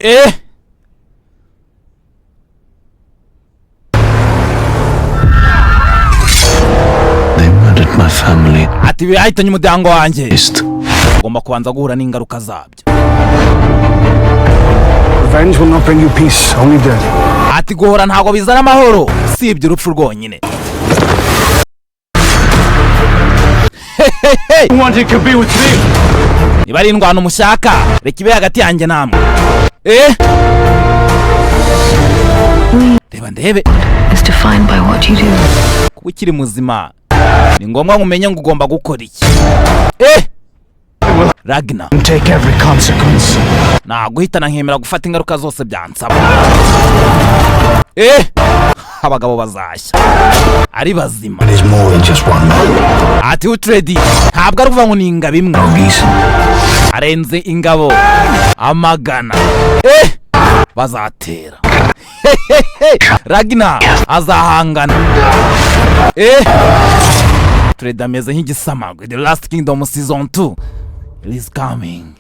They murdered my family. Ati bihitanye umuryango wanjye. Ugomba kubanza guhura n'ingaruka zabyo. Revenge will not bring you peace, only death. Ati guhora ntago bizana amahoro, sibye urupfu rwonyine. You want to be with me? Niba ari indwano mushaka, reka ibe hagati yanjye namwe. Reba ndebe. Is defined by what you do. Kuba ukiri muzima, ni ngombwa ngumenye ngo ugomba gukora iki. Ragnar. Take every consequence. Naguhitana nkemera gufata ingaruka zose byansaba. Abagabo bazashya. Ari bazima. There's more than just one man. Ati Utredi, ntabwo ari kuva ngo ni ingabo imwe. Arenze ingabo amagana. Bazatera. Ragnar azahangana. Utredi ameze nk'igisamagwe. The Last Kingdom season 2 is coming.